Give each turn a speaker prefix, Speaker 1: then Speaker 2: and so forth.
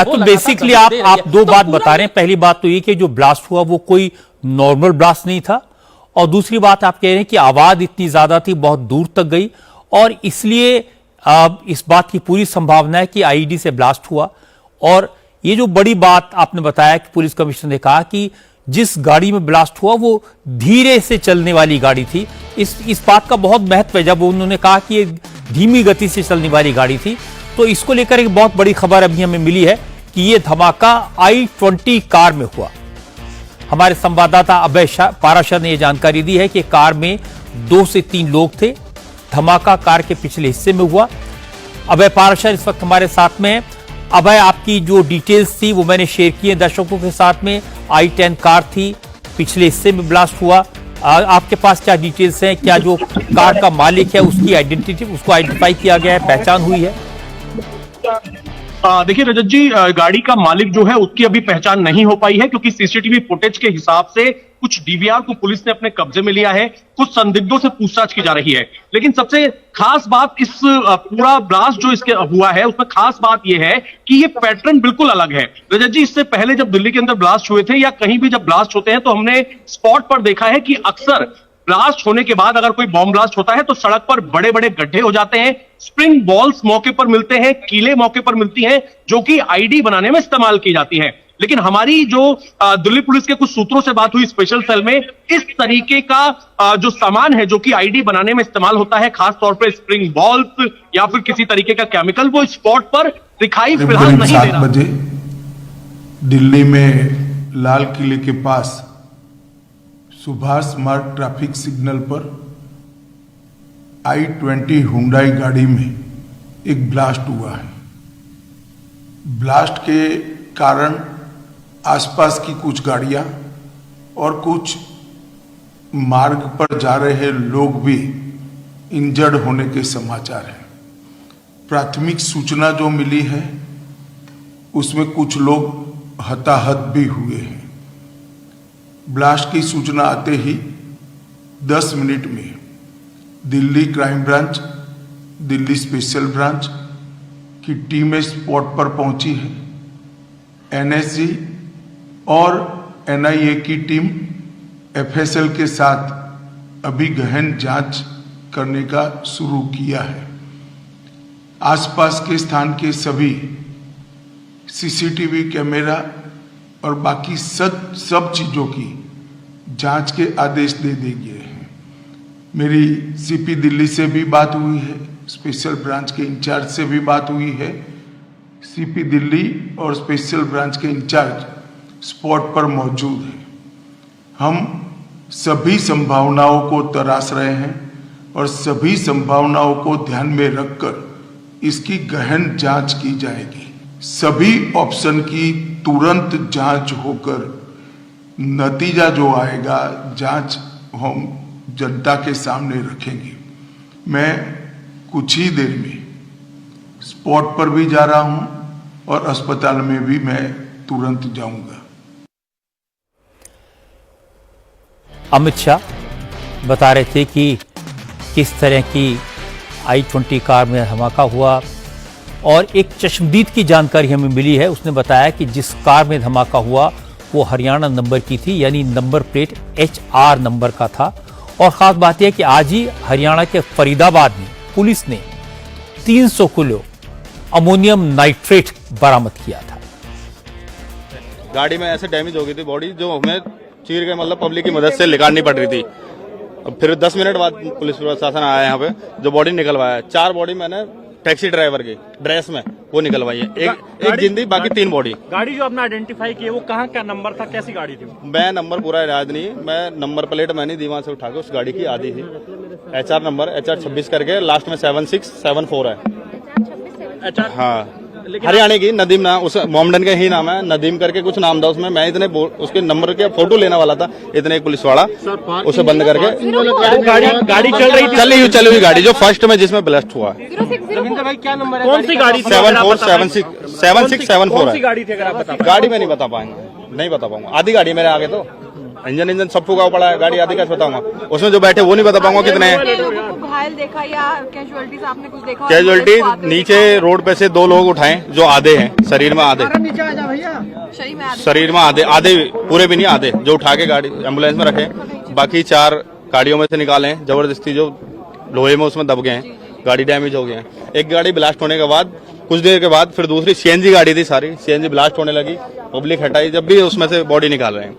Speaker 1: तो बेसिकली आप दो बात बता रहे हैं। पहली बात तो ये कि जो ब्लास्ट हुआ वो कोई नॉर्मल ब्लास्ट नहीं था, और दूसरी बात आप कह रहे हैं कि आवाज इतनी ज्यादा थी, बहुत दूर तक गई, और इसलिए इस बात की पूरी संभावना है कि आईईडी से ब्लास्ट हुआ। और ये जो बड़ी बात आपने बताया कि पुलिस कमिश्नर ने कहा कि जिस गाड़ी में ब्लास्ट हुआ वो धीरे से चलने वाली गाड़ी थी, इस बात का बहुत महत्व है। जब उन्होंने कहा कि ये धीमी गति से चलने वाली गाड़ी थी, तो इसको लेकर एक बहुत बड़ी खबर अभी हमें मिली है कि ये धमाका i20 कार में हुआ। हमारे संवाददाता अभय पाराशर ने यह जानकारी दी है कि कार में 2 से 3 लोग थे। धमाका कार के पिछले हिस्से में हुआ। अभय पाराशर इस वक्त हमारे साथ में है। अभय, आपकी जो डिटेल्स थी वो मैंने शेयर की है दर्शकों के साथ में। i10 कार थी, पिछले हिस्से में ब्लास्ट हुआ। आपके पास क्या डिटेल्स हैं? क्या जो कार का मालिक है उसकी आइडेंटिटी, उसको आइडेंटिफाई किया गया है, पहचान हुई है?
Speaker 2: देखिए रजत जी, गाड़ी का मालिक जो है उसकी अभी पहचान नहीं हो पाई है, क्योंकि सीसीटीवी फुटेज के हिसाब से कुछ डीवीआर को पुलिस ने अपने कब्जे में लिया है। कुछ संदिग्धों से पूछताछ की जा रही है। लेकिन सबसे खास बात इस पूरा ब्लास्ट जो इसके हुआ है उसमें खास बात यह है कि ये पैटर्न बिल्कुल अलग है। रजत जी, इससे पहले जब दिल्ली के अंदर ब्लास्ट हुए थे या कहीं भी जब ब्लास्ट होते हैं तो हमने स्पॉट पर देखा है कि अक्सर ब्लास्ट होने के बाद अगर कोई बॉम्ब ब्लास्ट होता है तो सड़क पर बड़े बड़े गड्ढे हो जाते हैं, स्प्रिंग बॉल्स मौके पर मिलते हैं, कीलें मौके पर मिलती हैं, जो कि आईडी बनाने में इस्तेमाल की जाती हैं। लेकिन हमारी जो दिल्ली पुलिस के कुछ सूत्रों से बात हुई स्पेशल सेल में, इस तरीके का जो सामान है जो कि आईडी बनाने में इस्तेमाल होता है, खासतौर पर स्प्रिंग बॉल्स या फिर किसी तरीके का केमिकल, वो स्पॉट पर दिखाई फिलहाल नहीं दे रहा।
Speaker 3: 7 बजे दिल्ली में लाल किले के पास सुभाष मार्ग ट्रैफिक सिग्नल पर i20 हुंडई गाड़ी में एक ब्लास्ट हुआ है। ब्लास्ट के कारण आसपास की कुछ गाड़ियां और कुछ मार्ग पर जा रहे लोग भी इंजर्ड होने के समाचार हैं। प्राथमिक सूचना जो मिली है उसमें कुछ लोग हताहत भी हुए हैं। ब्लास्ट की सूचना आते ही 10 मिनट में Delhi crime branch, Delhi special branch की टीमें स्पॉट पर पहुंची है। एनएसजी और एनआईए की टीम एफएसएल के साथ अभी गहन जांच करने का शुरू किया है। आसपास के स्थान के सभी सीसीटीवी कैमरा और बाकी सब चीजों की जांच के आदेश दे दिए गए हैं। मेरी सीपी दिल्ली से भी बात हुई है, स्पेशल ब्रांच के इंचार्ज से भी बात हुई है। सीपी दिल्ली और स्पेशल ब्रांच के इंचार्ज स्पॉट पर मौजूद हैं। हम सभी संभावनाओं को तराश रहे हैं और सभी संभावनाओं को ध्यान में रखकर इसकी गहन जांच की जाएगी। सभी ऑप्शन की तुरंत जांच होकर नतीजा जो आएगा, जांच हम जनता के सामने रखेंगे। मैं कुछ ही देर में स्पॉट पर भी जा रहा हूं और अस्पताल में भी मैं तुरंत जाऊंगा।
Speaker 1: अमित शाह बता रहे थे कि किस तरह की i20 कार में धमाका हुआ, और एक चश्मदीद की जानकारी हमें मिली है। उसने बताया कि जिस कार में धमाका हुआ वो हरियाणा नंबर की थी, यानी नंबर प्लेट HR नंबर का था। और खास बात यह कि आज ही हरियाणा के फरीदाबाद में पुलिस ने 300 किलो अमोनियम नाइट्रेट बरामद किया था।
Speaker 4: गाड़ी में ऐसे डैमेज हो गई थी बॉडी, जो हमें चीर के मतलब पब्लिक की मदद से निकालनी पड़ रही थी। फिर 10 मिनट बाद पुलिस प्रशासन आया यहाँ पे, जो बॉडी निकलवाया। 4 बॉडी मैंने टैक्सी ड्राइवर की ड्रेस में वो निकलवाई है, एक जिंदी, बाकी 3 बॉडी।
Speaker 5: गाड़ी जो आपने आइडेंटिफाई की है वो कहाँ का नंबर था, कैसी गाड़ी थी?
Speaker 4: मैं नंबर पूरा याद नहीं, मैं नंबर प्लेट मैंने दीवान से उठा के उस गाड़ी की आधी थी। HR नंबर HR 26 करके लास्ट में 7674 है।
Speaker 5: अच्छा,
Speaker 4: हाँ, हरियाणा की नदीम नाम, उस मोमडन का ही नाम है, नदीम करके कुछ नाम था उसमें। मैं इतने उसके नंबर के फोटो लेने वाला था, इतने एक पुलिस वाला उसे बंद करके
Speaker 5: गाड़ी
Speaker 4: चली हुई गाड़ी जो फर्स्ट में जिसमें ब्लास्ट हुआ है।
Speaker 5: रविंद्र भाई क्या नंबर है? कौन सी गाड़ी?
Speaker 4: 7674 है।
Speaker 5: गाड़ी थी अगर आप बता?
Speaker 4: गाड़ी में नहीं बता पाएंगे, नहीं बता पाऊंगा। आधी गाड़ी मेरे आगे तो इंजन सब फूका पड़ा है, गाड़ी आधी कैसे बताऊंगा? उसमें जो बैठे वो नहीं बता पाऊंगा कितने हैं।
Speaker 6: घायल देखा या कैजुअलिटीज आपने कुछ देखा?
Speaker 4: कैजुअलिटी नीचे रोड पे से 2 लोग उठाए जो आधे हैं, शरीर में आधे, शरीर में आधे पूरे भी नहीं, आधे जो उठा के गाड़ी एम्बुलेंस में रखे। बाकी 4 गाड़ियों में से निकाले हैं जबरदस्ती, जो लोहे में उसमें दब गए हैं, गाड़ी डैमेज हो गए हैं। एक गाड़ी ब्लास्ट होने के बाद कुछ देर के बाद फिर दूसरी सीएनजी गाड़ी थी, सारी सीएनजी ब्लास्ट होने लगी, पब्लिक हटाई, जब भी उसमें से बॉडी निकाल रहे हैं।